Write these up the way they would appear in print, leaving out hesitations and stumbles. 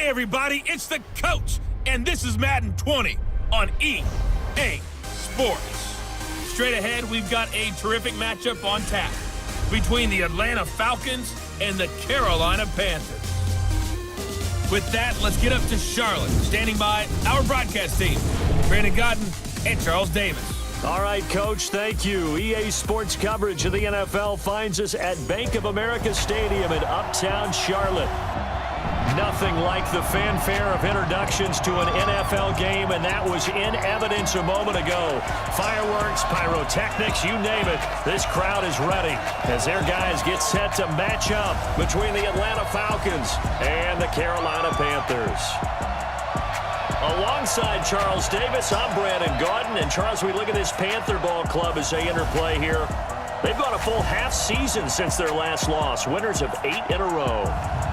Hey everybody, it's the coach, and this is Madden 20 on EA Sports. Straight ahead, we've got a terrific matchup on tap between the Atlanta Falcons and the Carolina Panthers. With that, let's get up to Charlotte. Standing by, our broadcast team, Brandon Godden and Charles Davis. All right, Coach, thank you. EA Sports coverage of the NFL finds us at Bank of America Stadium in Uptown Charlotte. Nothing like the fanfare of introductions to an NFL game, and that was in evidence a moment ago. Fireworks, pyrotechnics, you name it. This crowd is ready as their guys get set to match up between the Atlanta Falcons and the Carolina Panthers. Alongside Charles Davis, I'm Brandon Godden. And Charles, we look at this Panther ball club as they enter play here. They've gone a full half season since their last loss. Winners of 8 in a row.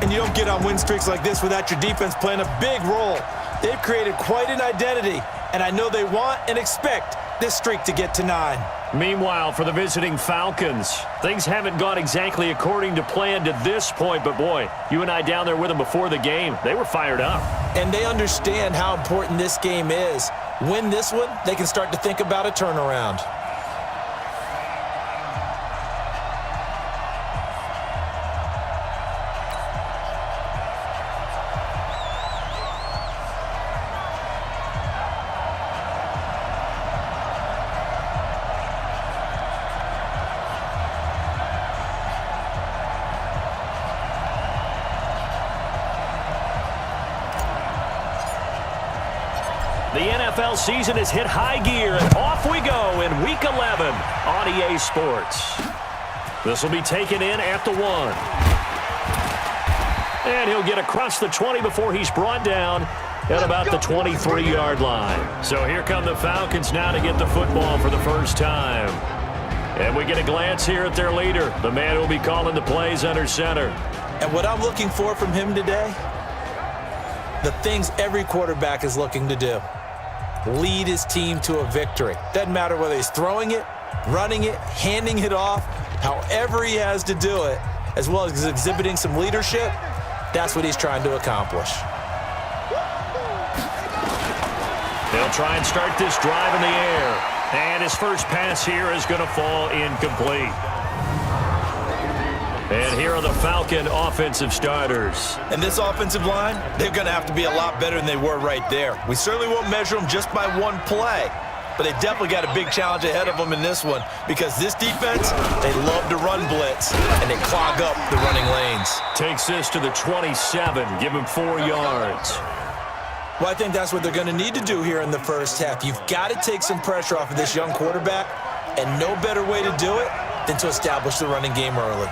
And you don't get on win streaks like this without your defense playing a big role. They've created quite an identity, and I know they want and expect this streak to get to 9. Meanwhile, for the visiting Falcons, things haven't gone exactly according to plan to this point, but boy, you and I down there with them before the game, they were fired up. And they understand how important this game is. Win this one, they can start to think about a turnaround. The NFL season has hit high gear, and off we go in Week 11 on EA Sports. This will be taken in at the 1. And he'll get across the 20 before he's brought down at about the 23-yard line. So here come the Falcons now to get the football for the first time. And we get a glance here at their leader, the man who will be calling the plays under center. And what I'm looking for from him today, the things every quarterback is looking to do. Lead his team to a victory. Doesn't matter whether he's throwing it, running it, handing it off, however he has to do it, as well as exhibiting some leadership, that's what he's trying to accomplish. They'll try and start this drive in the air. And his first pass here is going to fall incomplete. And here are the Falcon offensive starters. And this offensive line, they're going to have to be a lot better than they were right there. We certainly won't measure them just by one play, but they definitely got a big challenge ahead of them in this one because this defense, they love to run blitz, and they clog up the running lanes. Takes this to the 27, give him 4 yards. Well, I think that's what they're going to need to do here in the first half. You've got to take some pressure off of this young quarterback, and no better way to do it than to establish the running game early.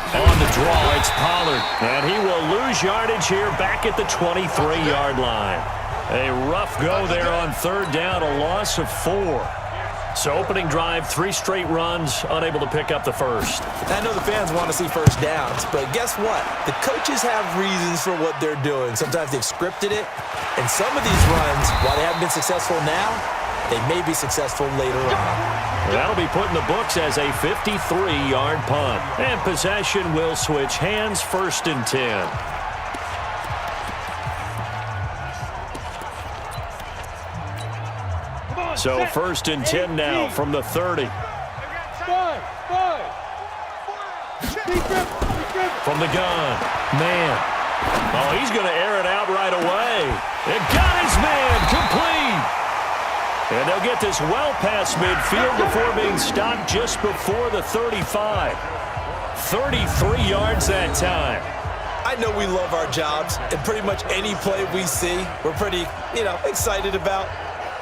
On the draw, it's Pollard, and he will lose yardage here back at the 23-yard line. A rough go there on 3rd down, a loss of 4. So opening drive, 3 straight runs, unable to pick up the first. I know the fans want to see first downs, but guess what? The coaches have reasons for what they're doing. Sometimes they've scripted it, and some of these runs, while they haven't been successful now, they may be successful later on. That'll be put in the books as a 53-yard punt. And possession will switch hands, 1st and 10. So 1st and 10 now from the 30. From the gun. Man. Oh, he's going to air it out right away. It got his man complete. And they'll get this well past midfield before being stopped just before the 35. 33 yards that time. I know we love our jobs, and pretty much any play we see, we're pretty, excited about.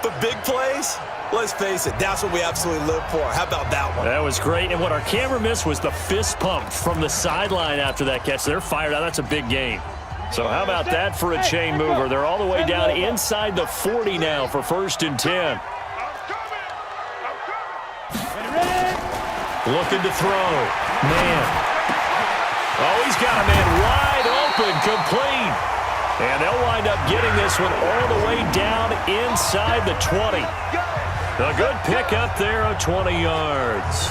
But big plays, let's face it, that's what we absolutely live for. How about that one? That was great. And what our camera missed was the fist pump from the sideline after that catch. They're fired out. That's a big game. So how about that for a chain mover? They're all the way down inside the 40 now for 1st and 10. Looking to throw. Man. Oh, he's got a man wide open, complete. And they'll wind up getting this one all the way down inside the 20. A good pick up there of 20 yards.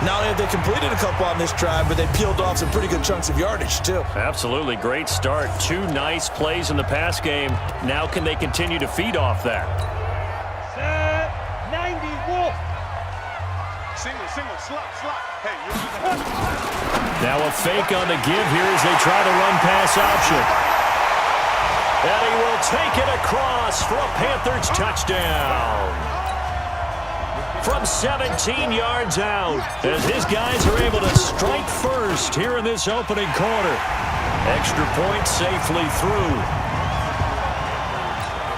Not only have they completed a couple on this drive, but they peeled off some pretty good chunks of yardage, too. Absolutely. Great start. 2 nice plays in the pass game. Now can they continue to feed off that? Set 90 wolf. Single, slot. Hey, now a fake on the give here as they try to run pass option. And he will take it across for a Panthers touchdown. From 17 yards out, as his guys are able to strike first here in this opening quarter. Extra point safely through.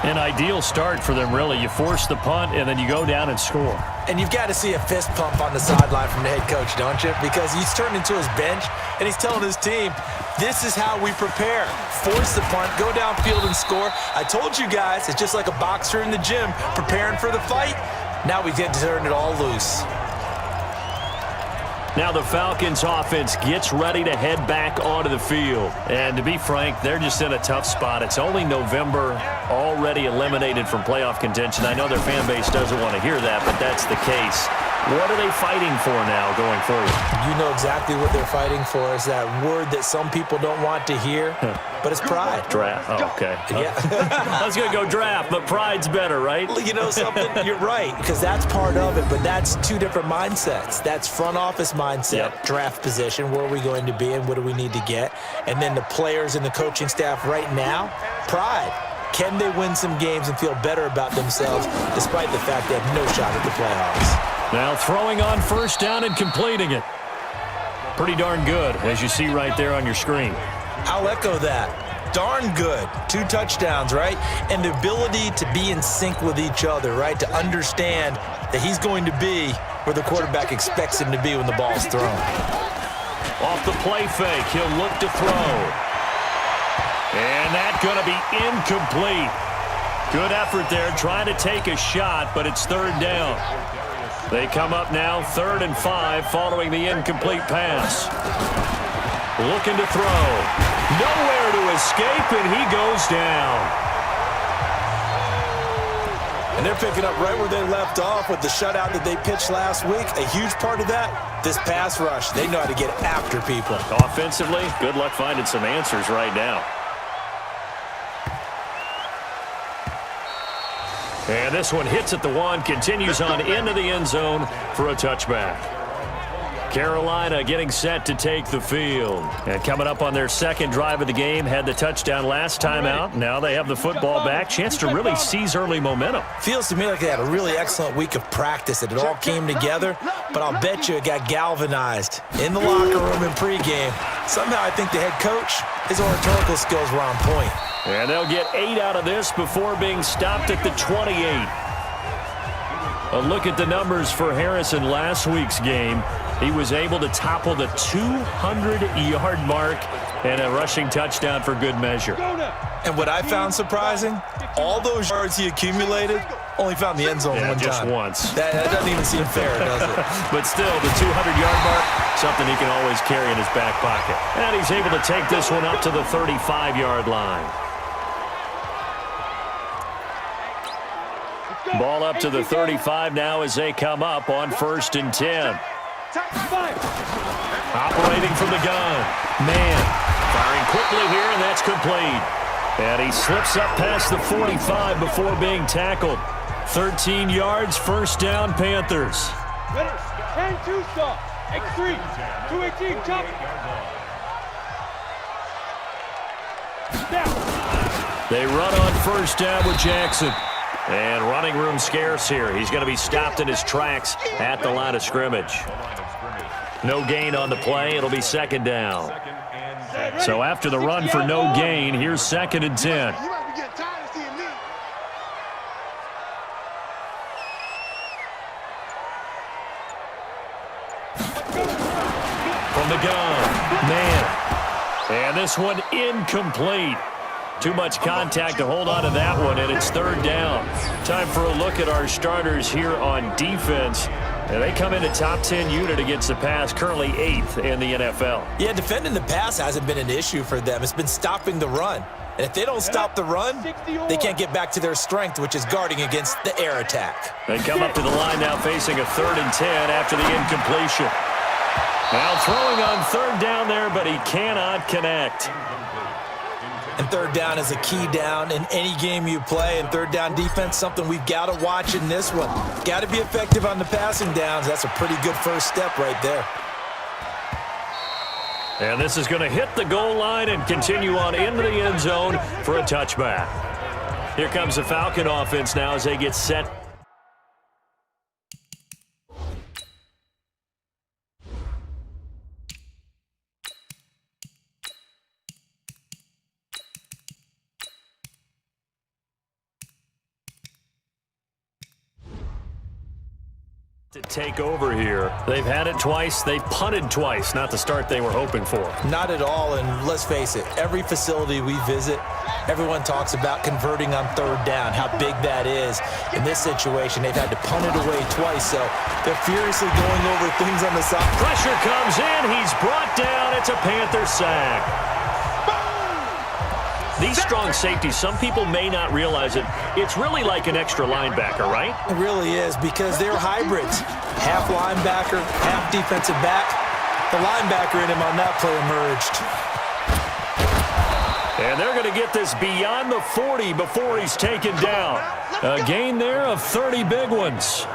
An ideal start for them, really. You force the punt, and then you go down and score. And you've got to see a fist pump on the sideline from the head coach, don't you? Because he's turned into his bench, and he's telling his team, this is how we prepare. Force the punt, go downfield and score. I told you guys, it's just like a boxer in the gym preparing for the fight. Now we get to turn it all loose. Now the Falcons offense gets ready to head back onto the field. And to be frank, they're just in a tough spot. It's only November, already eliminated from playoff contention. I know their fan base doesn't want to hear that, but that's the case. What are they fighting for now going forward? You know exactly what they're fighting for. Is that word that some people don't want to hear, but it's pride. Draft. Oh, okay. Yeah. I was going to go draft, but pride's better, right? You know something? You're right, because that's part of it, but that's 2 different mindsets. That's front office mindset, draft position, where are we going to be and what do we need to get? And then the players and the coaching staff right now, pride. Can they win some games and feel better about themselves despite the fact they have no shot at the playoffs? Now throwing on first down and completing it. Pretty darn good, as you see right there on your screen. I'll echo that. Darn good. 2 touchdowns, right? And the ability to be in sync with each other, right? To understand that he's going to be where the quarterback expects him to be when the ball's thrown. Off the play fake, he'll look to throw. And that's going to be incomplete. Good effort there, trying to take a shot, but it's 3rd down. They come up now 3rd and 5 following the incomplete pass. Looking to throw. Nowhere to escape, and he goes down. And they're picking up right where they left off with the shutout that they pitched last week. A huge part of that, this pass rush. They know how to get after people. Offensively, good luck finding some answers right now. And this one hits at the 1, continues on into the end zone for a touchback. Carolina getting set to take the field. And coming up on their 2nd drive of the game, had the touchdown last time out. Now they have the football back. Chance to really seize early momentum. Feels to me like they had a really excellent week of practice. It all came together, but I'll bet you it got galvanized in the locker room in pregame. Somehow I think the head coach, his oratorical skills were on point. And they'll get 8 out of this before being stopped at the 28. A look at the numbers for Harrison last week's game. He was able to topple the 200-yard mark and a rushing touchdown for good measure. And what I found surprising, all those yards he accumulated, only found the end zone one just time. Once. That doesn't even seem fair, does it? But still, the 200-yard mark, something he can always carry in his back pocket. And he's able to take this one up to the 35-yard line. Ball up to the 35 now as they come up on 1st and 10. Operating from the gun. Man, firing quickly here, and that's complete. And he slips up past the 45 before being tackled. 13 yards, 1st down, Panthers. 10-2 stop. X3. 218, chop. Down. They run on 1st down with Jackson. And running room scarce here. He's going to be stopped in his tracks at the line of scrimmage. No gain on the play. It'll be 2nd down. So after the run for no gain, here's 2nd and 10. From the gun. Man. And this one incomplete. Too much contact to hold on to that one, and it's 3rd down. Time for a look at our starters here on defense. And they come in a top 10 unit against the pass, currently 8th in the NFL. Yeah, defending the pass hasn't been an issue for them. It's been stopping the run. And if they don't stop the run, they can't get back to their strength, which is guarding against the air attack. They come up to the line now facing a 3rd and 10 after the incompletion. Now throwing on 3rd down there, but he cannot connect. And 3rd down is a key down in any game you play. And 3rd down defense, something we've got to watch in this one. Got to be effective on the passing downs. That's a pretty good first step right there. And this is going to hit the goal line and continue on into the end zone for a touchback. Here comes the Falcon offense now as they get set. To take over here. They've had it twice. They've punted twice. Not the start they were hoping for. Not at all, and let's face it, every facility we visit, everyone talks about converting on 3rd down, how big that is. In this situation, they've had to punt it away twice, so they're furiously going over things on the side. Pressure comes in. He's brought down. It's a Panther sack. These strong safeties, some people may not realize it. It's really like an extra linebacker, right? It really is, because they're hybrids. Half linebacker, half defensive back. The linebacker in him on that play emerged. And they're going to get this beyond the 40 before he's taken down. A gain there of 30 big ones.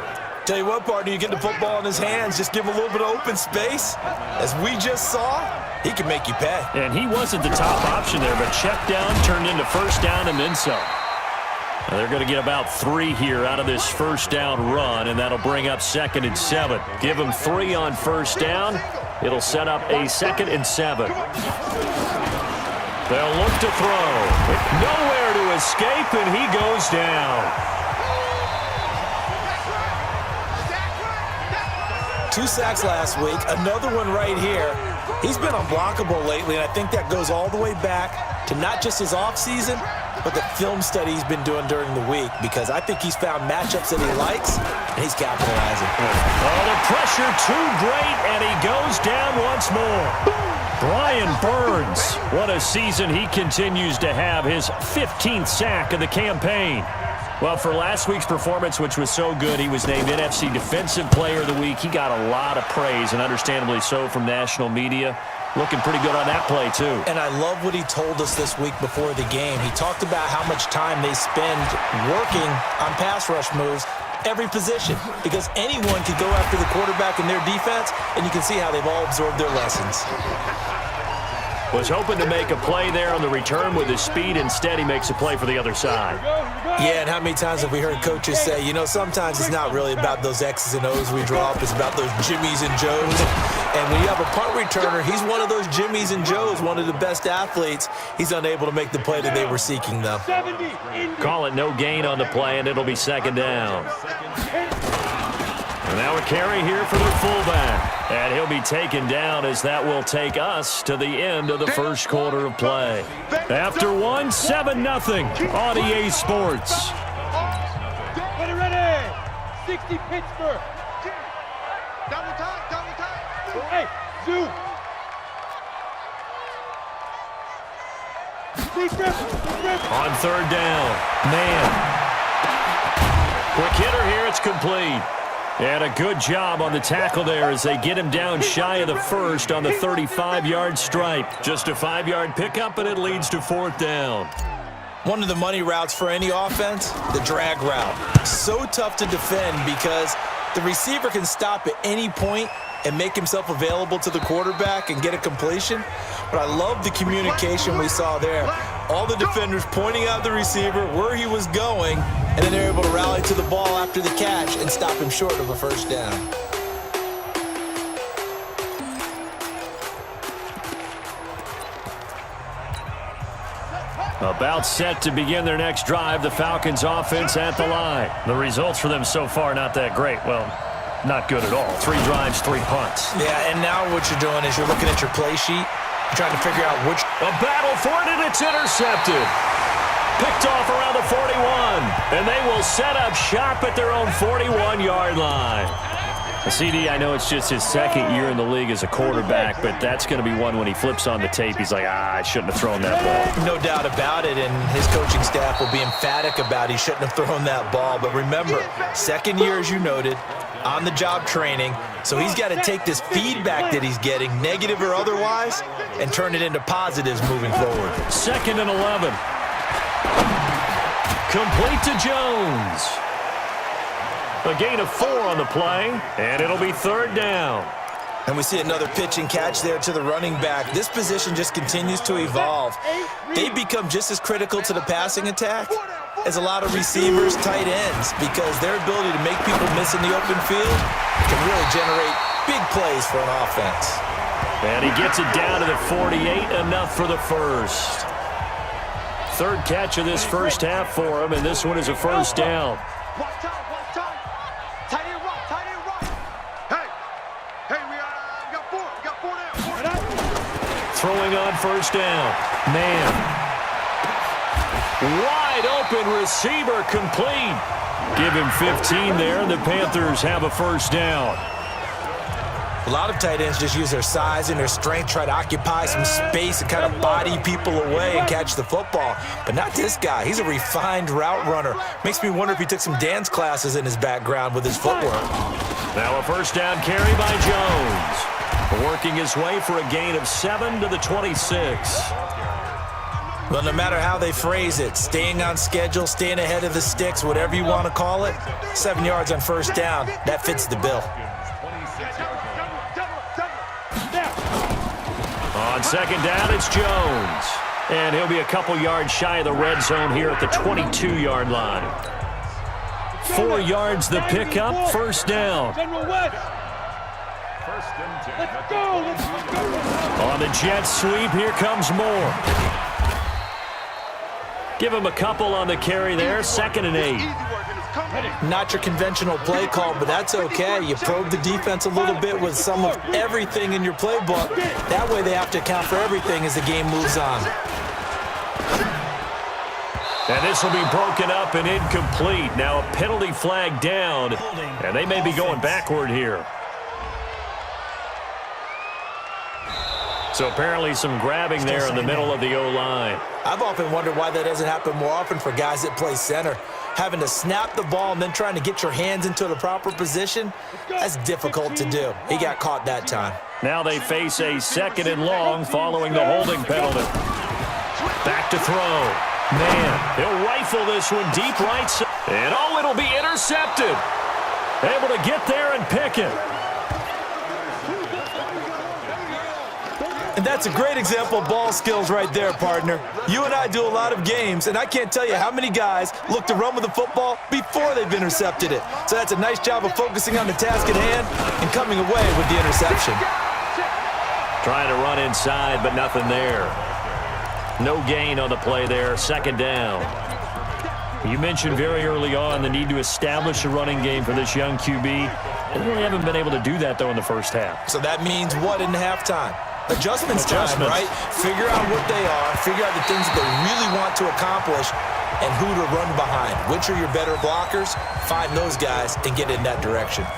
Tell you what, partner, you get the football in his hands, just give him a little bit of open space. As we just saw, he can make you pay. And he wasn't the top option there, but check down turned into 1st down and then some. Now they're going to get about 3 here out of this 1st down run, and that'll bring up 2nd and 7. Give him 3 on 1st down. It'll set up a 2nd and 7. They'll look to throw. Nowhere to escape, and he goes down. 2 sacks last week, another one right here. He's been unblockable lately, and I think that goes all the way back to not just his offseason, but the film study he's been doing during the week, because I think he's found matchups that he likes, and he's capitalizing. Oh, the pressure too great, and he goes down once more. Brian Burns, what a season he continues to have, his 15th sack of the campaign. Well, for last week's performance, which was so good, he was named NFC Defensive Player of the Week. He got a lot of praise, and understandably so, from national media. Looking pretty good on that play, too. And I love what he told us this week before the game. He talked about how much time they spend working on pass rush moves, every position, because anyone could go after the quarterback in their defense, and you can see how they've all absorbed their lessons. Was hoping to make a play there on the return with his speed. Instead, he makes a play for the other side. Yeah, and how many times have we heard coaches say, you know, sometimes it's not really about those X's and O's we draw up. It's about those Jimmies and Joes. And when you have a punt returner, he's one of those Jimmies and Joes, one of the best athletes. He's unable to make the play that they were seeking, though. Call it no gain on the play, and it'll be 2nd down. And now a carry here for their fullback. And he'll be taken down as that will take us to the end of the 1st quarter of play. After 1, 7-0 on EA Sports. Ready, 60 Pittsburgh. Double time. Hey, Zoo. On 3rd down, man. Quick hitter here, it's complete. And a good job on the tackle there as they get him down shy of the 1st on the 35-yard stripe. Just a 5-yard pickup, and it leads to 4th down. One of the money routes for any offense, the drag route. So tough to defend because the receiver can stop at any point and make himself available to the quarterback and get a completion. But I love the communication we saw there. All the defenders pointing out the receiver, where he was going, and then they're able to rally to the ball after the catch and stop him short of a 1st down. About set to begin their next drive, the Falcons offense at the line. The results for them so far not that great. Well, not good at all. 3 drives, 3 punts. Yeah, and now what you're doing is you're looking at your play sheet. You're trying to figure out which. A battle for it, and it's intercepted. Picked off around the 41. And they will set up shop at their own 41-yard line. CD, I know it's just his second year in the league as a quarterback, but that's going to be one when he flips on the tape, he's like, I shouldn't have thrown that ball. No doubt about it, and his coaching staff will be emphatic about he shouldn't have thrown that ball. But remember, second year, as you noted, on-the-job training, so he's got to take this feedback that he's getting, negative or otherwise, and turn it into positives moving forward. 2nd and 11. Complete to Jones. A gain of 4 on the play, and it'll be 3rd down. And we see another pitch and catch there to the running back. This position just continues to evolve. They become just as critical to the passing attack as a lot of receivers, tight ends, because their ability to make people miss in the open field can really generate big plays for an offense. And he gets it down to the 48, enough for the first. 3rd catch of this first half for him, and this one is a 1st down. Throwing on 1st down. Man. Wide open receiver, complete. Give him 15 there, and the Panthers have a 1st down. A lot of tight ends just use their size and their strength, try to occupy some space and kind of body people away and catch the football. But not this guy. He's a refined route runner. Makes me wonder if he took some dance classes in his background with his footwork. Now a 1st down carry by Jones. Working his way for a gain of 7 to the 26. Well, no matter how they phrase it, staying on schedule, staying ahead of the sticks, whatever you want to call it, 7 yards on 1st down, that fits the bill. On 2nd down, it's Jones. And he'll be a couple yards shy of the red zone here at the 22-yard line. 4 yards the pickup, 1st down. Let's go! On the jet sweep, here comes Moore. Give him a couple on the carry there, 2nd and 8. Not your conventional play call, but that's okay. You probe the defense a little bit with some of everything in your playbook. That way they have to account for everything as the game moves on. And this will be broken up and incomplete. Now a penalty flag down, and they may be going backward here. So apparently some grabbing there in the middle of the O-line. I've often wondered why that doesn't happen more often for guys that play center. Having to snap the ball and then trying to get your hands into the proper position, that's difficult to do. He got caught that time. Now they face a 2nd and long following the holding penalty. Back to throw. Man, he'll rifle this one deep right side. And oh, it'll be intercepted. Able to get there and pick it. And that's a great example of ball skills right there, partner. You and I do a lot of games, and I can't tell you how many guys look to run with the football before they've intercepted it. So that's a nice job of focusing on the task at hand and coming away with the interception. Trying to run inside, but nothing there. No gain on the play there, 2nd down. You mentioned very early on the need to establish a running game for this young QB. They really haven't been able to do that, though, in the first half. So that means what in halftime? Adjustments time, right? Figure out what they are, figure out the things that they really want to accomplish, and who to run behind. Which are your better blockers? Find those guys and get in that direction.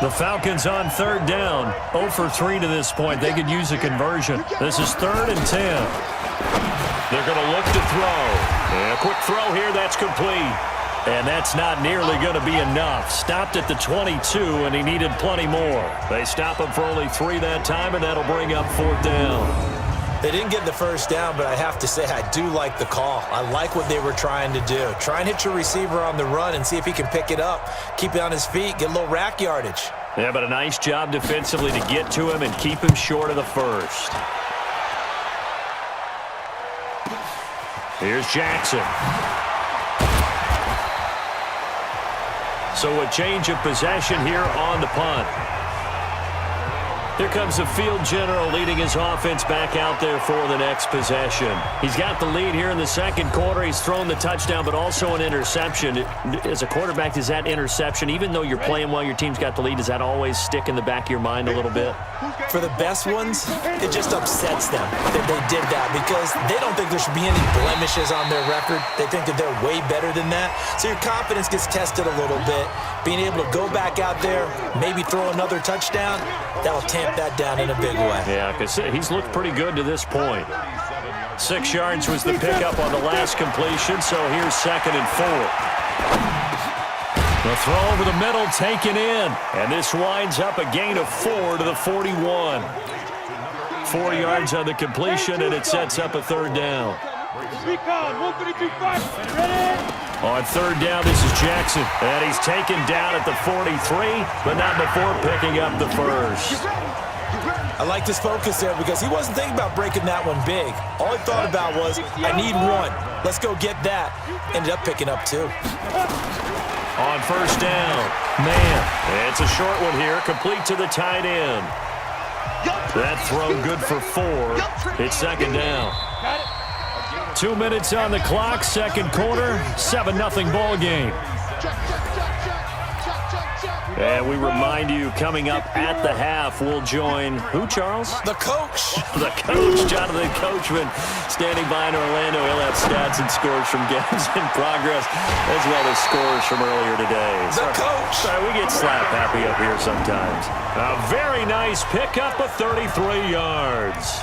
The Falcons on 3rd down. 0 for 3 to this point. They could use a conversion. This is 3rd and 10. They're going to look to throw. And a quick throw here, that's complete. And that's not nearly going to be enough. Stopped at the 22, and he needed plenty more. They stop him for only 3 that time, and that'll bring up 4th down. They didn't get the 1st down, but I have to say I do like the call. I like what they were trying to do. Try and hit your receiver on the run and see if he can pick it up. Keep it on his feet, get a little rack yardage. Yeah, but a nice job defensively to get to him and keep him short of the 1st. Here's Jackson. So a change of possession here on the punt. Here comes the field general leading his offense back out there for the next possession. He's got the lead here in the second quarter. He's thrown the touchdown, but also an interception. As a quarterback, is that interception, even though you're playing well, your team's got the lead, does that always stick in the back of your mind a little bit? For the best ones, it just upsets them that they did that because they don't think there should be any blemishes on their record. They think that they're way better than that. So your confidence gets tested a little bit. Being able to go back out there, maybe throw another touchdown, that'll tamp that down in a big way. Yeah, because he's looked pretty good to this point. 6 yards was the pickup on the last completion, so here's 2nd and 4. The throw over the middle taken in, and this winds up a gain of 4 to the 41. 4 yards on the completion, and it sets up a 3rd down. Recon, 132-5. Ready? On 3rd down, this is Jackson, and he's taken down at the 43, but not before picking up the first. I like this focus there because he wasn't thinking about breaking that one big. All he thought about was, I need 1. Let's go get that. Ended up picking up 2. On 1st down, man, it's a short one here, complete to the tight end. That throw good for 4. It's 2nd down. 2 minutes on the clock, 2nd quarter, 7-0 ball game. And we remind you, coming up at the half, we'll join who, Charles? The coach. The coach, Jonathan Coachman, standing by in Orlando. He'll have stats and scores from games in progress, as well as scores from earlier today. The coach. Sorry, we get slap happy up here sometimes. A very nice pickup of 33 yards.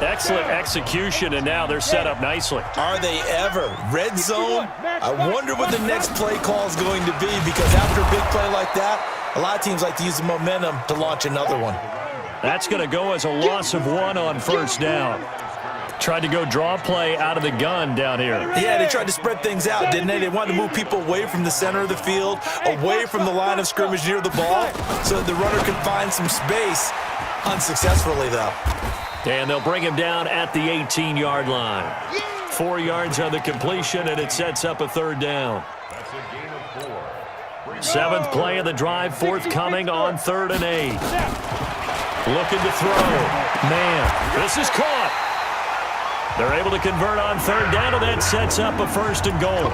Excellent execution, and now they're set up nicely. Are they ever? Red zone? I wonder what the next play call is going to be because after a big play like that, a lot of teams like to use the momentum to launch another one. That's going to go as a loss of 1 on 1st down. Tried to go draw play out of the gun down here. Yeah, they tried to spread things out, didn't they? They wanted to move people away from the center of the field, away from the line of scrimmage near the ball, so that the runner could find some space. Unsuccessfully, though. And they'll bring him down at the 18-yard line. 4 yards on the completion, and it sets up a 3rd down. 7th play of the drive, forthcoming on 3rd and 8. Looking to throw. Man, this is caught. They're able to convert on 3rd down, and that sets up a 1st and goal.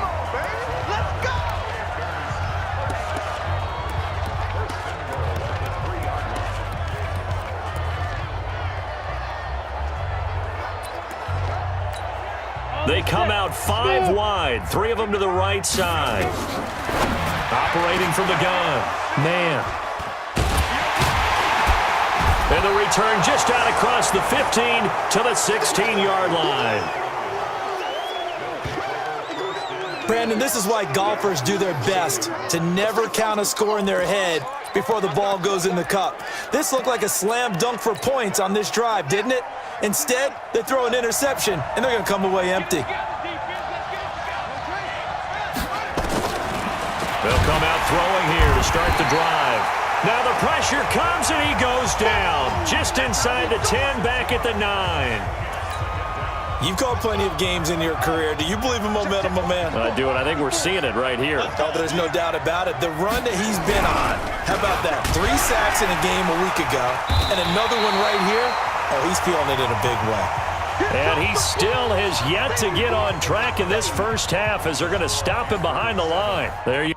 They come out 5 wide, 3 of them to the right side. Operating from the gun. Man. And the return just out across the 15 to the 16-yard line. Brandon, this is why golfers do their best to never count a score in their head before the ball goes in the cup. This looked like a slam dunk for points on this drive, didn't it? Instead, they throw an interception, and they're going to come away empty. They'll come out throwing here to start the drive. Now the pressure comes, and he goes down. Just inside the 10, back at the 9. You've called plenty of games in your career. Do you believe in momentum, my man? I do, and I think we're seeing it right here. Oh, there's no doubt about it. The run that he's been on, how about that? 3 sacks in a game a week ago, and another one right here. Oh, he's feeling it in a big way. And he still has yet to get on track in this first half as they're going to stop him behind the line. There you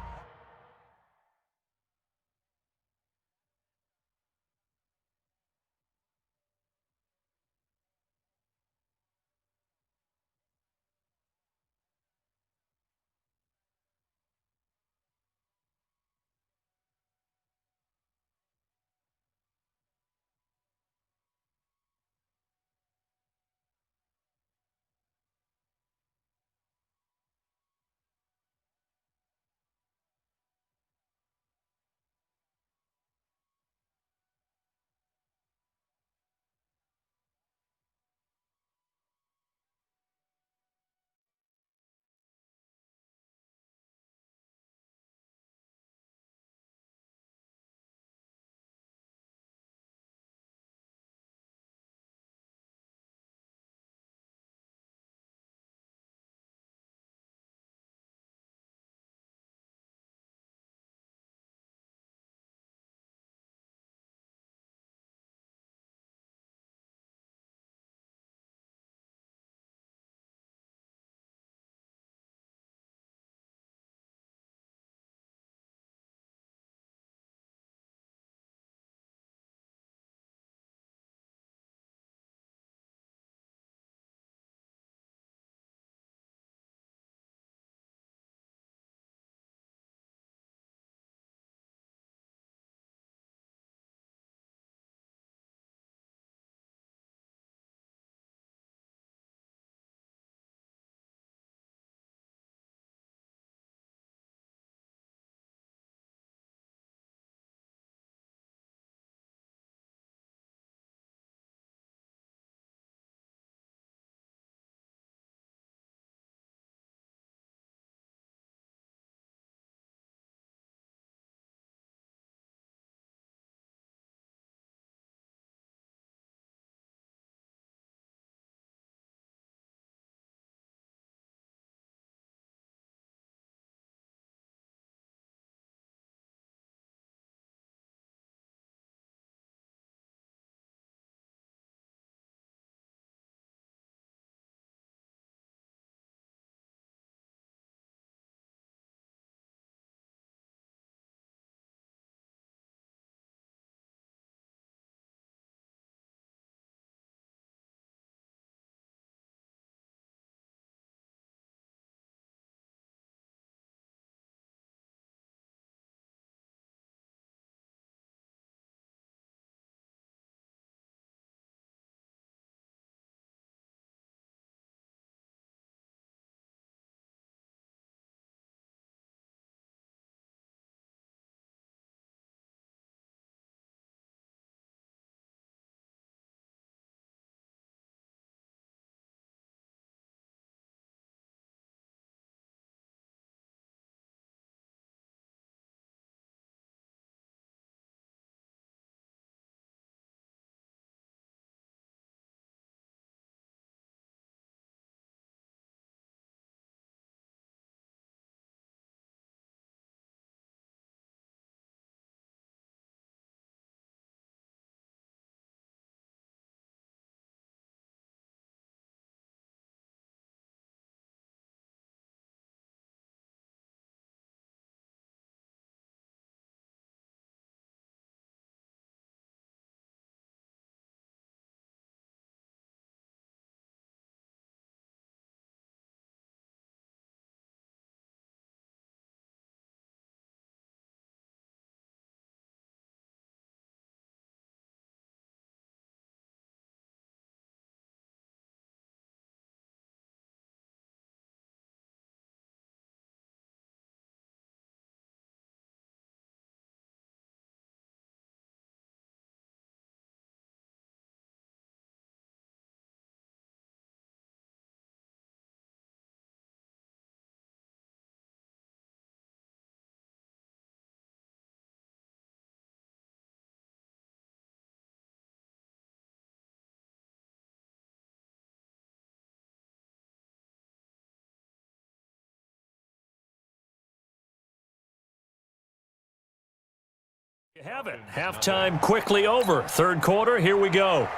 You have it. Halftime quickly over. Third quarter, here we go.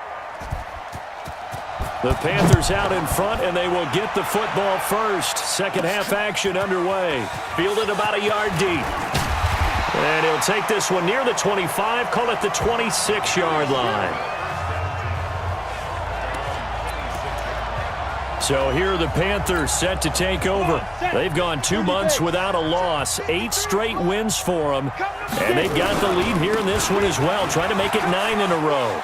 The Panthers out in front, and they will get the football first. Second half action underway. Fielded about a yard deep. And he'll take this one near the 25, call it the 26-yard line. So here are the Panthers set to take over. They've gone 2 months without a loss, 8 straight wins for them. And they've got the lead here in this one as well, trying to make it 9 in a row.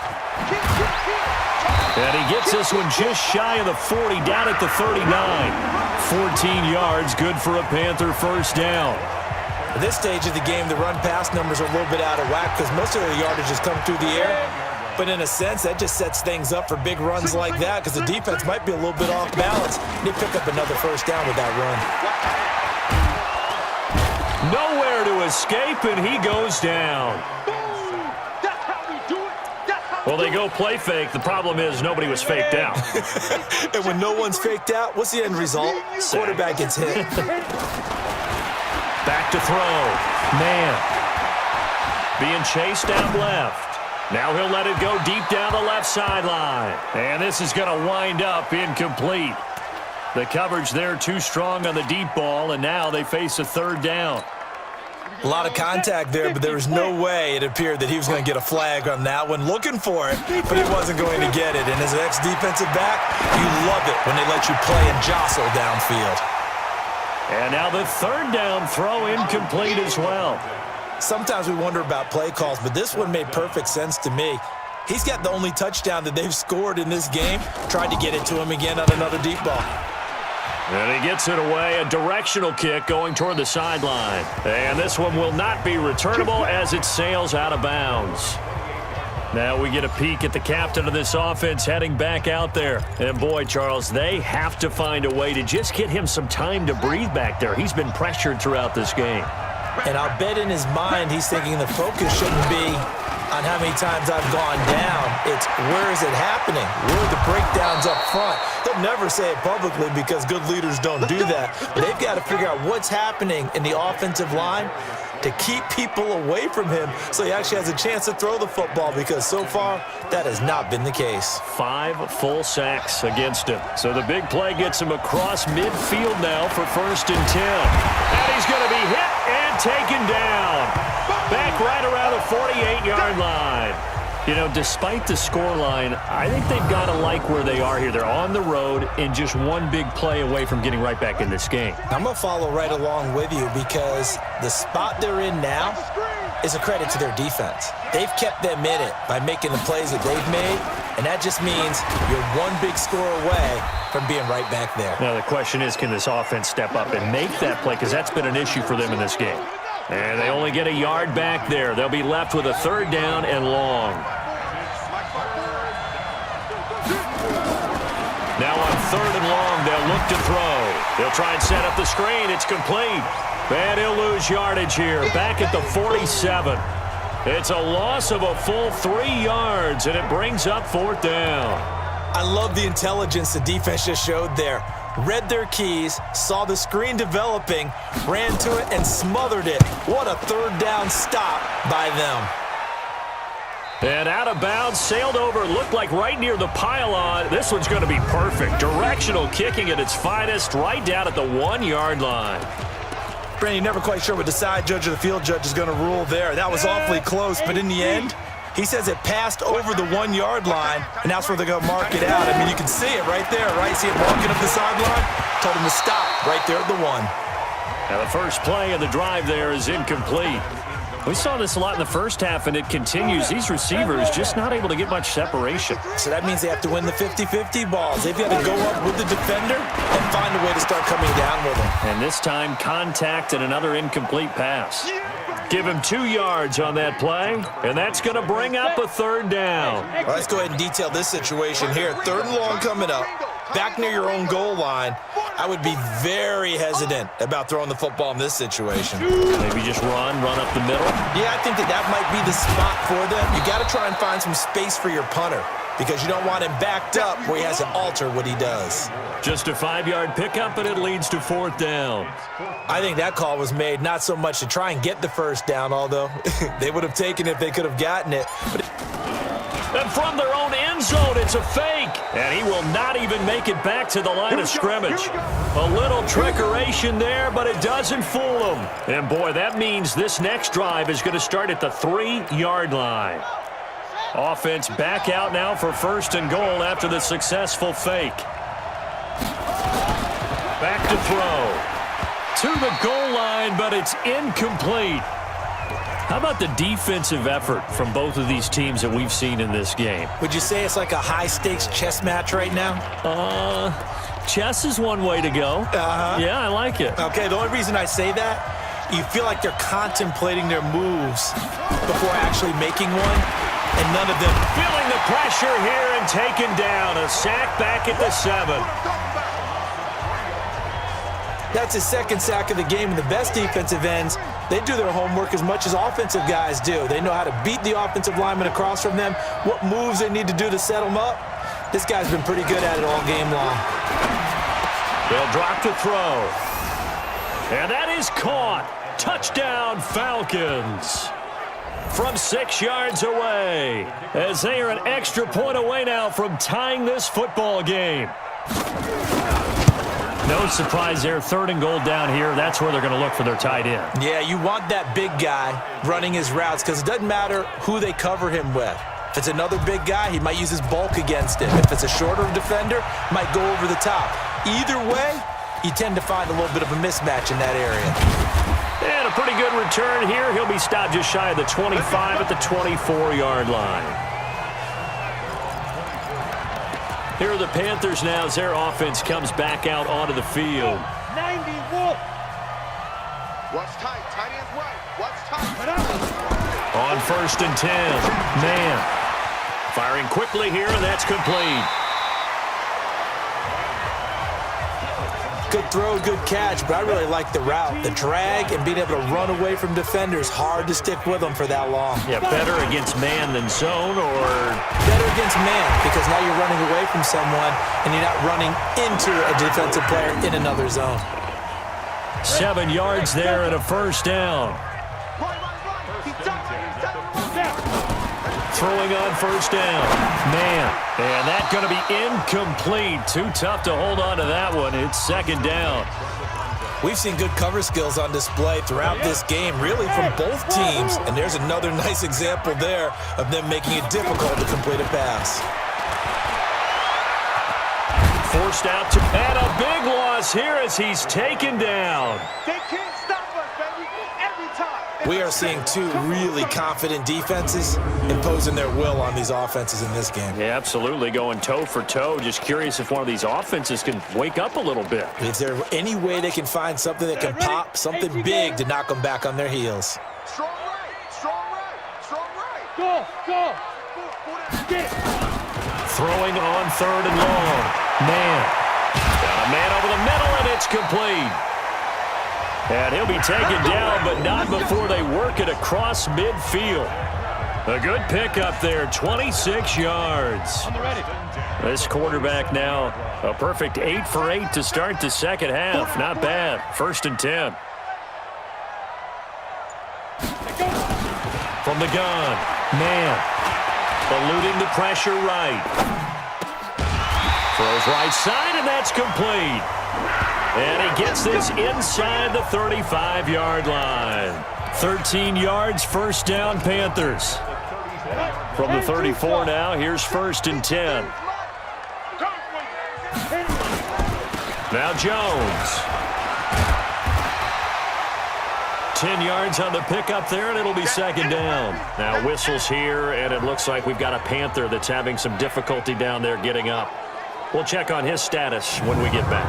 And he gets this one just shy of the 40, down at the 39. 14 yards, good for a Panther first down. At this stage of the game, the run-pass numbers are a little bit out of whack because most of the yardage has come through the air. But in a sense, that just sets things up for big runs like that because the defense might be a little bit off balance. They pick up another first down with that run. Nowhere to escape, and he goes down. Well, they go play fake. The problem is nobody was faked out. And when no one's faked out, what's the end result? Quarterback gets hit. Back to throw. Man. Being chased out left. Now he'll let it go deep down the left sideline. And this is going to wind up incomplete. The coverage there too strong on the deep ball, and now they face a third down. A lot of contact there, but there was no way it appeared that he was going to get a flag on that one. Looking for it, but he wasn't going to get it. And as an ex-defensive back, you love it when they let you play and jostle downfield. And now the third down throw incomplete as well. Sometimes we wonder about play calls, but this one made perfect sense to me. He's got the only touchdown that they've scored in this game. Tried to get it to him again on another deep ball. And he gets it away, a directional kick going toward the sideline. And this one will not be returnable as it sails out of bounds. Now we get a peek at the captain of this offense heading back out there. And boy, Charles, they have to find a way to just get him some time to breathe back there. He's been pressured throughout this game. And I'll bet in his mind he's thinking the focus shouldn't be on how many times I've gone down. It's where is it happening? Where are the breakdowns up front? He'll never say it publicly because good leaders don't do that. But they've got to figure out what's happening in the offensive line to keep people away from him so he actually has a chance to throw the football, because so far that has not been the case. 5 full sacks against him. So the big play gets him across midfield now for 1st and 10. And he's going to be hit and taken down. Back right around the 48-yard line. You know, despite the scoreline, I think they've got to like where they are here. They're on the road and just one big play away from getting right back in this game. I'm going to follow right along with you because the spot they're in now is a credit to their defense. They've kept them in it by making the plays that they've made, and that just means you're one big score away from being right back there. Now the question is, can this offense step up and make that play? Because that's been an issue for them in this game. And they only get a yard back there. They'll be left with a third down and long. Now on 3rd and long, they'll look to throw. They'll try and set up the screen. It's complete. And he'll lose yardage here. Back at the 47. It's a loss of a full 3 yards, and it brings up 4th down. I love the intelligence the defense just showed there. Read their keys, saw the screen developing, ran to it, and smothered it. What a third down stop by them. And out of bounds, sailed over, looked like right near the pylon. This one's going to be perfect. Directional kicking at its finest, right down at the 1-yard line. Brandon, you're never quite sure what the side judge or the field judge is going to rule there. That was awfully close, but in the end, he says it passed over the 1-yard line, and that's where they're going to mark it out. I mean, you can see it right there, right? See it walking up the sideline? Told him to stop right there at the 1. Now the first play of the drive there is incomplete. We saw this a lot in the first half, and it continues. These receivers just not able to get much separation. So that means they have to win the 50-50 balls. They've got to go up with the defender and find a way to start coming down with him. And this time, contact and another incomplete pass. Give him 2 yards on that play, and that's going to bring up a third down. All right, let's go ahead and detail this situation here. 3rd and long coming up, back near your own goal line. I would be very hesitant about throwing the football in this situation. Maybe just run up the middle. Yeah, I think that might be the spot for them. You got to try and find some space for your punter because you don't want him backed up where he has to alter what he does. Just a 5-yard pickup, and it leads to 4th down. I think that call was made not so much to try and get the first down, although they would have taken it if they could have gotten it. And from their own end zone, it's a fake. And he will not even make it back to the line of scrimmage. A little trickeration there, but it doesn't fool him. And, boy, that means this next drive is going to start at the 3-yard line. Offense back out now for 1st and goal after the successful fake. Back to throw. To the goal line, but it's incomplete. How about the defensive effort from both of these teams that we've seen in this game? Would you say it's like a high-stakes chess match right now? Chess is one way to go. Yeah, I like it. Okay, the only reason I say that, you feel like they're contemplating their moves before actually making one, and none of them. Feeling the pressure here and taken down. A sack back at the 7. That's his 2nd sack of the game, and the best defensive ends, they do their homework as much as offensive guys do. They know how to beat the offensive lineman across from them, what moves they need to do to set them up. This guy's been pretty good at it all game long. They'll drop to throw. And that is caught. Touchdown, Falcons. From 6 yards away, as they are an extra point away now from tying this football game. No surprise there, 3rd and goal down here. That's where they're going to look for their tight end. Yeah, you want that big guy running his routes because it doesn't matter who they cover him with. If it's another big guy, he might use his bulk against him. If it's a shorter defender, might go over the top. Either way, you tend to find a little bit of a mismatch in that area. And a pretty good return here. He'll be stopped just shy of the 25 at the 24-yard line. Here are the Panthers now as their offense comes back out onto the field. 91. What's tight? Tight ends way. What's tight? On 1st and 10. Man. Firing quickly here, and that's complete. Good throw, good catch, but I really like the route. The drag and being able to run away from defenders, hard to stick with them for that long. Yeah, better against man than zone, or? Better against man, because now you're running away from someone and you're not running into a defensive player in another zone. 7 yards there and a 1st down. Throwing on 1st down. Man, and that's going to be incomplete. Too tough to hold on to that one. It's 2nd down. We've seen good cover skills on display throughout this game, really from both teams. And there's another nice example there of them making it difficult to complete a pass. Forced out to, and a big loss here as he's taken down. They can't stop us, baby. Every time. We are seeing 2 really confident defenses imposing their will on these offenses in this game. Yeah, absolutely, going toe for toe. Just curious if one of these offenses can wake up a little bit. Is there any way they can find something that can pop, something big to knock them back on their heels? Strong right. Strong right. Strong right. Go. Get. Throwing on 3rd and long. Man. Got a man over the middle, and it's complete. And he'll be taken down, but not before they work it across midfield. A good pickup there, 26 yards. This quarterback now, a perfect 8 for 8 to start the 2nd half. Not bad. 1st and 10. From the gun. Man. Eluding the pressure right. Throws right side, and that's complete. And he gets this inside the 35-yard line. 13 yards, 1st down, Panthers. From the 34 now, here's 1st and 10. Now Jones. 10 yards on the pickup there, and it'll be 2nd down. Now whistles here, and it looks like we've got a Panther that's having some difficulty down there getting up. We'll check on his status when we get back.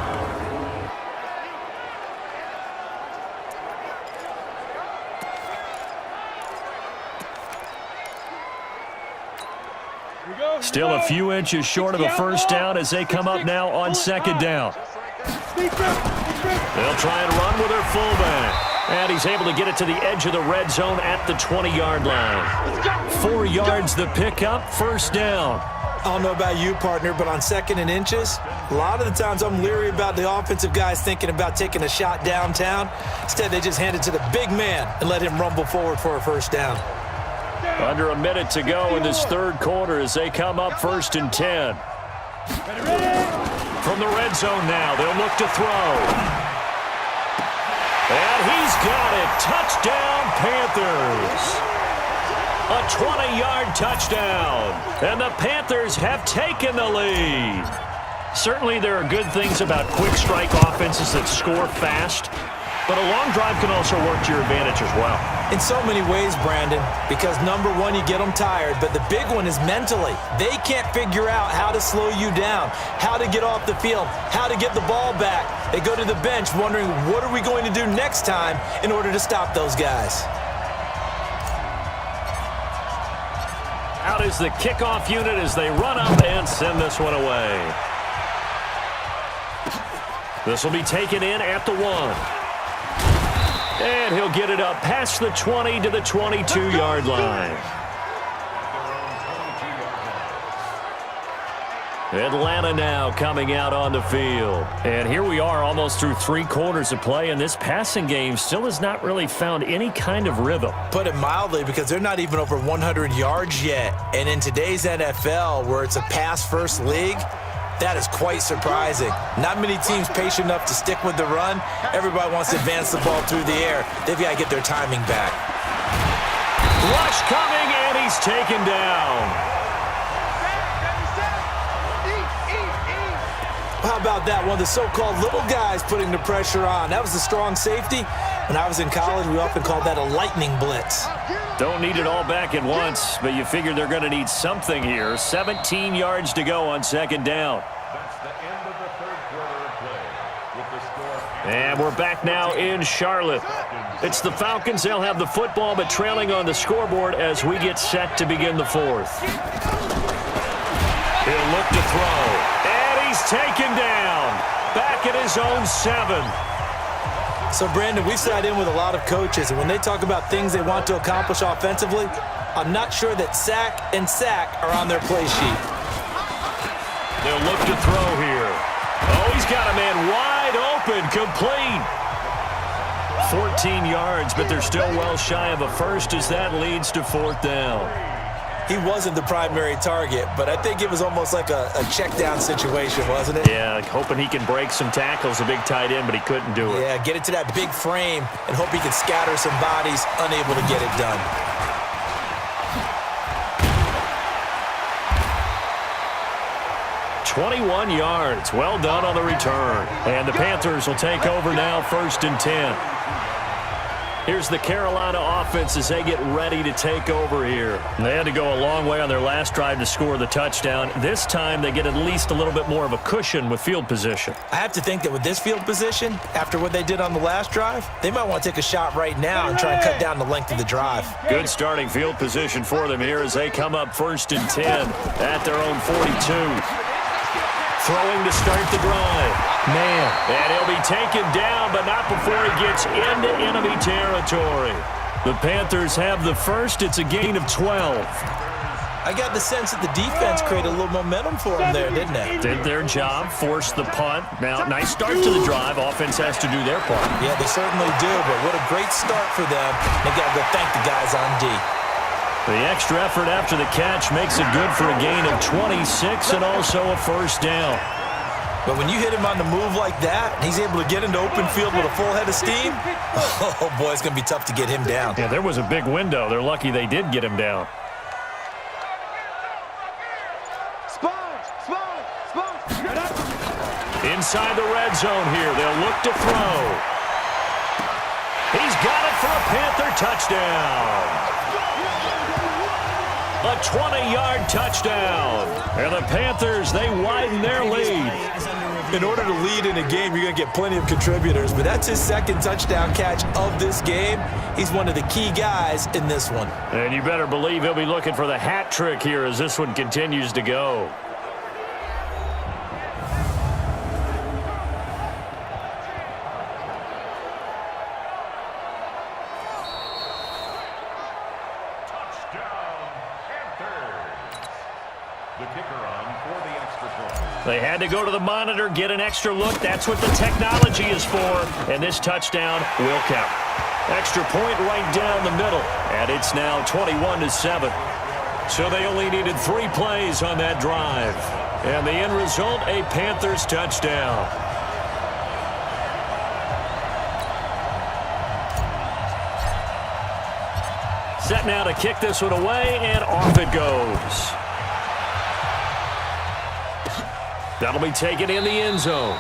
Still a few inches short of a 1st down as they come up now on 2nd down. They'll try and run with their fullback. And he's able to get it to the edge of the red zone at the 20-yard line. 4 yards the pickup, 1st down. I don't know about you, partner, but on 2nd and inches, a lot of the times I'm leery about the offensive guys thinking about taking a shot downtown. Instead, they just hand it to the big man and let him rumble forward for a first down. Under a minute to go in this third quarter as they come up 1st and 10. From the red zone now, they'll look to throw. And he's got it. Touchdown, Panthers. A 20-yard touchdown. And the Panthers have taken the lead. Certainly there are good things about quick strike offenses that score fast. But a long drive can also work to your advantage as well. In so many ways, Brandon, because number one, you get them tired, but the big one is mentally. They can't figure out how to slow you down, how to get off the field, how to get the ball back. They go to the bench wondering, what are we going to do next time in order to stop those guys? Out is the kickoff unit as they run up and send this one away. This will be taken in at the 1. And he'll get it up past the 20 to the 22-yard line. Atlanta now coming out on the field. And here we are almost through 3 quarters of play, and this passing game still has not really found any kind of rhythm. Put it mildly, because they're not even over 100 yards yet. And in today's NFL, where it's a pass-first league, that is quite surprising. Not many teams patient enough to stick with the run. Everybody wants to advance the ball through the air. They've got to get their timing back. Rush coming, and he's taken down. How about that? One of the so-called little guys putting the pressure on. That was the strong safety. When I was in college, we often called that a lightning blitz. Don't need it all back at once, but you figure they're going to need something here. 17 yards to go on 2nd down. That's the end of the third quarter of play with the score. And we're back now in Charlotte. It's the Falcons. They'll have the football, but trailing on the scoreboard as we get set to begin the 4th. He'll look to throw. And he's taken down. Back at his own 7. So, Brandon, we've sat in with a lot of coaches, and when they talk about things they want to accomplish offensively, I'm not sure that sack and sack are on their play sheet. They'll look to throw here. Oh, he's got a man wide open, complete. 14 yards, but they're still well shy of a first as that leads to 4th down. He wasn't the primary target, but I think it was almost like a check-down situation, wasn't it? Yeah, hoping he can break some tackles, a big tight end, but he couldn't do it. Yeah, get it to that big frame and hope he can scatter some bodies, unable to get it done. "21 yards. Well done on the return. And the Panthers will take over now 1st and 10. Here's the Carolina offense as they get ready to take over here. They had to go a long way on their last drive to score the touchdown. This time they get at least a little bit more of a cushion with field position. I have to think that with this field position, after what they did on the last drive, they might want to take a shot right now and try and cut down the length of the drive. Good starting field position for them here as they come up 1st and 10 at their own 42. Throwing to start the drive. Man. And he'll be taken down, but not before he gets into enemy territory. The Panthers have the first. It's a gain of 12. I got the sense that the defense created a little momentum for them there, didn't they? Did their job, forced the punt. Now, nice start to the drive. Offense has to do their part. Yeah, they certainly do, but what a great start for them. They got to go thank the guys on D. The extra effort after the catch makes it good for a gain of 26 and also a first down. But when you hit him on the move like that, and he's able to get into open field with a full head of steam, oh, boy, it's going to be tough to get him down. Yeah, there was a big window. They're lucky they did get him down. Inside the red zone here, they'll look to throw. He's got it for a Panther touchdown. A 20-yard touchdown. And the Panthers, they widen their lead. In order to lead in a game, you're going to get plenty of contributors, but that's his second touchdown catch of this game. He's one of the key guys in this one. And you better believe he'll be looking for the hat trick here as this one continues to go. The kicker on They had to go to the monitor, get an extra look. That's what the technology is for. And this touchdown will count. Extra point right down the middle. And it's now 21-7. So they only needed 3 plays on that drive. And the end result, a Panthers touchdown. Set now to kick this one away, and off it goes. That'll be taken in the end zone.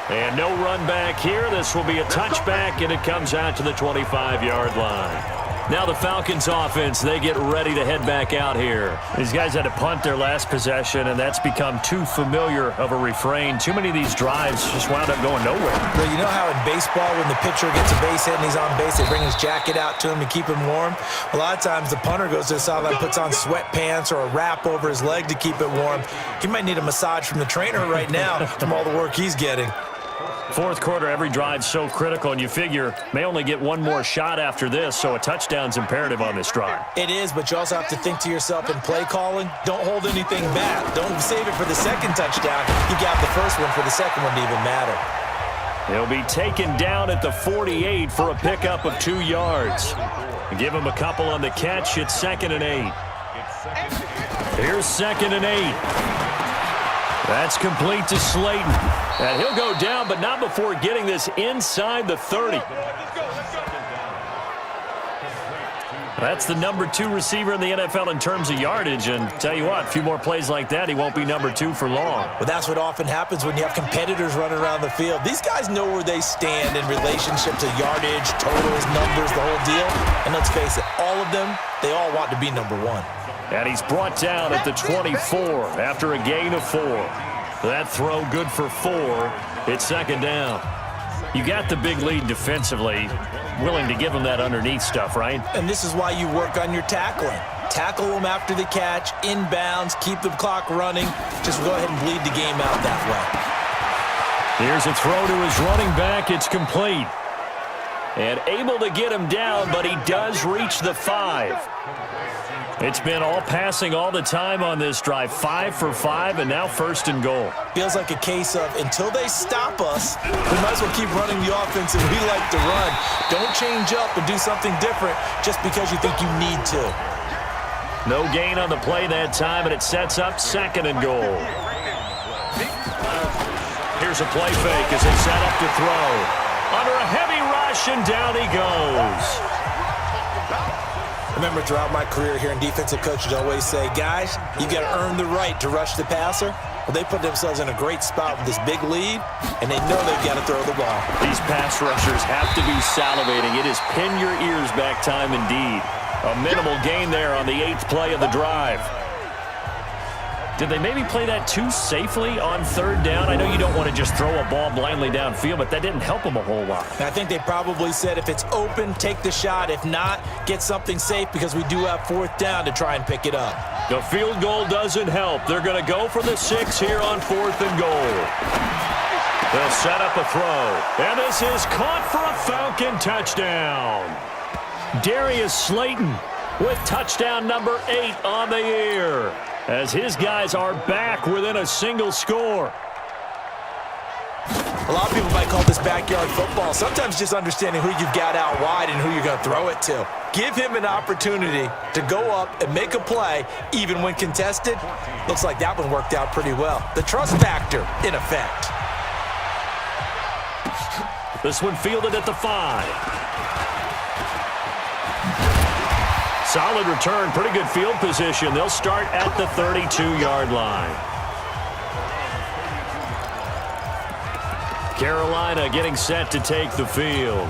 And no run back here. This will be a touchback, and it comes out to the 25-yard line. Now the Falcons offense, they get ready to head back out here. These guys had to punt their last possession, and that's become too familiar of a refrain. Too many of these drives just wound up going nowhere. Well, you know how in baseball when the pitcher gets a base hit and he's on base, they bring his jacket out to him to keep him warm? A lot of times the punter goes to the sideline, puts on sweatpants or a wrap over his leg to keep it warm. He might need a massage from the trainer right now from all the work he's getting. Fourth quarter, every drive's so critical, and you figure may only get one more shot after this, so a touchdown's imperative on this drive. It is, but you also have to think to yourself in play calling, don't hold anything back. Don't save it for the second touchdown. You got the first one for the second one to even matter. He'll be taken down at the 48 for a pickup of 2 yards. Give him a couple on the catch. It's 2nd and 8. Here's 2nd and 8. That's complete to Slayton. And he'll go down, but not before getting this inside the 30. That's the number 2 receiver in the NFL in terms of yardage. And tell you what, a few more plays like that, he won't be number 2 for long. But that's what often happens when you have competitors running around the field. These guys know where they stand in relationship to yardage, totals, numbers, the whole deal. And let's face it, all of them, they all want to be number 1. And he's brought down at the 24 after a gain of 4. That throw good for 4. It's 2nd down. You got the big lead defensively. Willing to give them that underneath stuff, right? And this is why you work on your tackling. Tackle them after the catch, inbounds, keep the clock running. Just go ahead and bleed the game out that way. Here's a throw to his running back. It's complete. And able to get him down, but he does reach the 5. It's been all passing all the time on this drive. 5 for 5, and now 1st and goal. Feels like a case of until they stop us, we might as well keep running the offense that we like to run. Don't change up and do something different just because you think you need to. No gain on the play that time, and it sets up 2nd and goal. Here's a play fake as they set up to throw. Under a heavy rush, and down he goes. Remember, throughout my career here in defensive coaches always say, guys, you got to earn the right to rush the passer. Well, they put themselves in a great spot with this big lead, and they know they've got to throw the ball. These pass rushers have to be salivating. It is pin your ears back time indeed. A minimal gain there on the 8th play of the drive. Did they maybe play that too safely on 3rd down? I know you don't want to just throw a ball blindly downfield, but that didn't help them a whole lot. I think they probably said if it's open, take the shot. If not, get something safe because we do have 4th down to try and pick it up. The field goal doesn't help. They're going to go for the 6 here on 4th and goal. They'll set up a throw. And this is caught for a Falcon touchdown. Darius Slayton with touchdown number 8 on the year, as his guys are back within a single score. A lot of people might call this backyard football. Sometimes just understanding who you've got out wide and who you're going to throw it to. Give him an opportunity to go up and make a play, even when contested. Looks like that one worked out pretty well. The trust factor in effect. This one fielded at the 5. Solid return, pretty good field position. They'll start at the 32-yard line. Carolina getting set to take the field.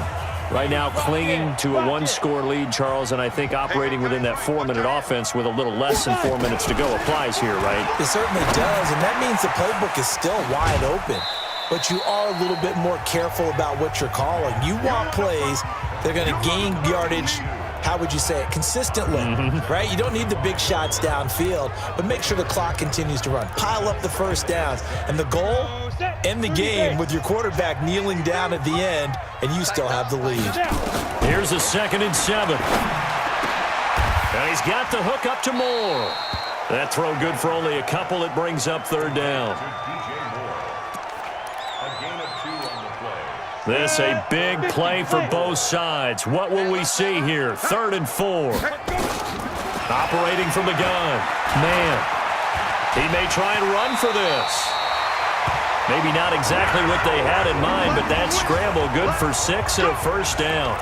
Right now clinging to a 1-score lead, Charles, and I think operating within that 4-minute offense with a little less than 4 minutes to go applies here, right? It certainly does, and that means the playbook is still wide open. But you are a little bit more careful about what you're calling. You want plays that are going to gain yardage, how would you say it, consistently, right? You don't need the big shots downfield, but make sure the clock continues to run. Pile up the 1st downs. And the goal, end the game with your quarterback kneeling down at the end, and you still have the lead. Here's a 2nd and 7. And he's got the hook up to Moore. That throw good for only a couple. It brings up 3rd down. This a big play for both sides. What will we see here? 3rd and 4. Operating from the gun. Man, he may try and run for this. Maybe not exactly what they had in mind, but that scramble good for 6 and a first down.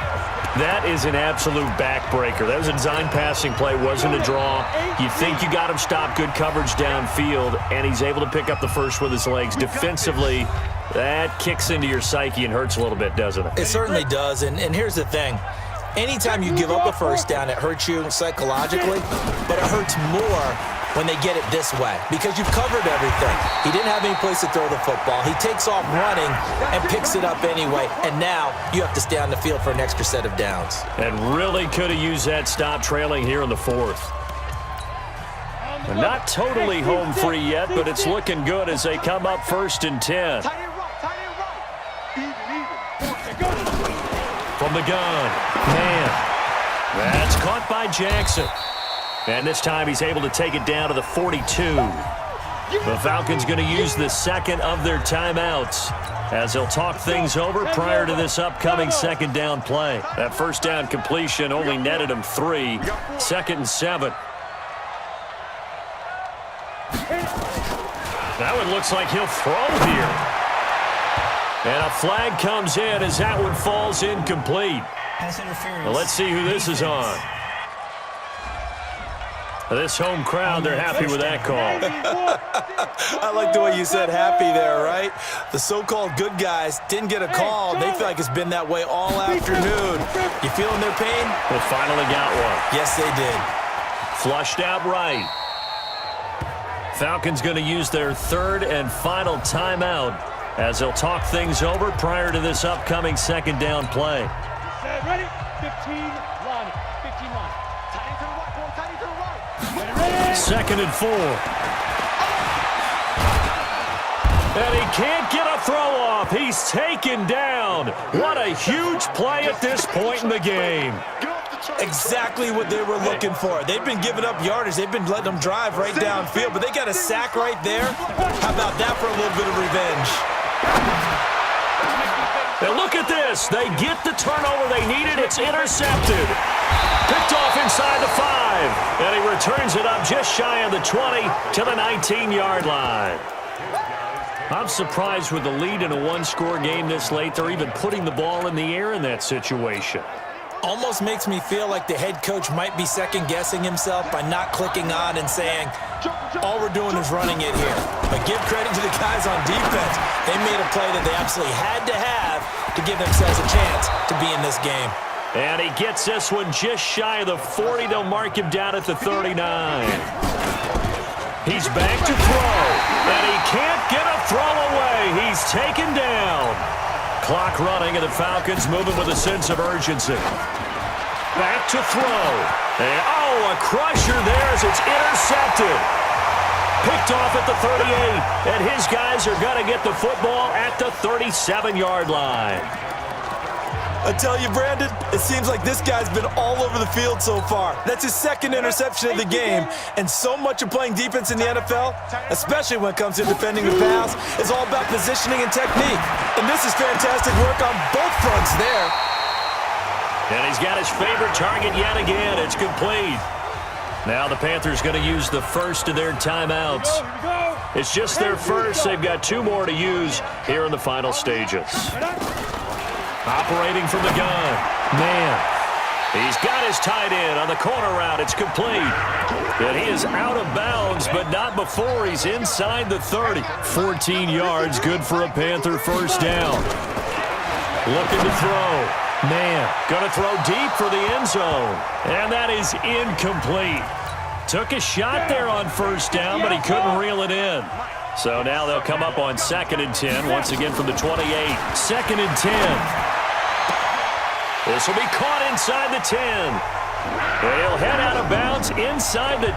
That is an absolute backbreaker. That was a design passing play, wasn't a draw. You think you got him stopped, good coverage downfield, and he's able to pick up the first with his legs. Defensively, that kicks into your psyche and hurts a little bit, doesn't it? It certainly does, and here's the thing. Anytime you give up a first down, it hurts you psychologically, but it hurts more when they get it this way because you've covered everything. He didn't have any place to throw the football. He takes off running and picks it up anyway, and now you have to stay on the field for an extra set of downs. And really could have used that stop trailing here in the 4th. They're not totally home free yet, but it's looking good as they come up 1st and 10. From the gun. Man, that's caught by Jackson. And this time he's able to take it down to the 42. The Falcons going to use the second of their timeouts as they'll talk things over prior to this upcoming 2nd down play. That first down completion only netted him 3. 2nd and 7. That one looks like he'll throw here. And a flag comes in as that one falls incomplete. Well, let's see who this is on. This home crowd, they're happy with that call. I like the way you said happy there, right? The so-called good guys didn't get a call. They feel like it's been that way all afternoon. You feeling their pain? They finally got one. Yes, they did. Flushed out right. Falcons going to use their 3rd and final timeout as they'll talk things over prior to this upcoming 2nd down play. Ready? 15 line. 15 line. 2nd and 4. And he can't get a throw off. He's taken down. What a huge play at this point in the game. Exactly what they were looking for. They've been giving up yardage. They've been letting them drive right downfield, but they got a sack right there. How about that for a little bit of revenge? Now look at this. They get the turnover they needed. It's intercepted. Picked off inside the 5. And he returns it up just shy of the 20 to the 19-yard line. I'm surprised with the lead in a one-score game this late. They're even putting the ball in the air in that situation. Almost makes me feel like the head coach might be second-guessing himself by not clicking on and saying, all we're doing is running it here. But give credit to the guys on defense. They made a play that they absolutely had to have to give themselves a chance to be in this game. And he gets this one just shy of the 40. They'll mark him down at the 39. He's back to throw. And he can't get a throw away. He's taken down. Clock running, and the Falcons moving with a sense of urgency. Back to throw. And, a crusher there as it's intercepted. Picked off at the 38, and his guys are going to get the football at the 37-yard line. I tell you, Brandon, it seems like this guy's been all over the field so far. That's his 2nd interception of the game, and so much of playing defense in the NFL, especially when it comes to defending the pass, is all about positioning and technique. And this is fantastic work on both fronts there. And he's got his favorite target yet again. It's complete. Now the Panthers going to use the first of their timeouts. It's just their first. They've got 2 more to use here in the final stages. Operating from the gun. Man, he's got his tight end on the corner route. It's complete. And he is out of bounds, but not before he's inside the 30. 14 yards, good for a Panther first down. Looking to throw. Man, going to throw deep for the end zone. And that is incomplete. Took a shot there on first down, but he couldn't reel it in. So now they'll come up on 2nd and 10, once again from the 28. 2nd and 10. This will be caught inside the 10. And he'll head out of bounds inside the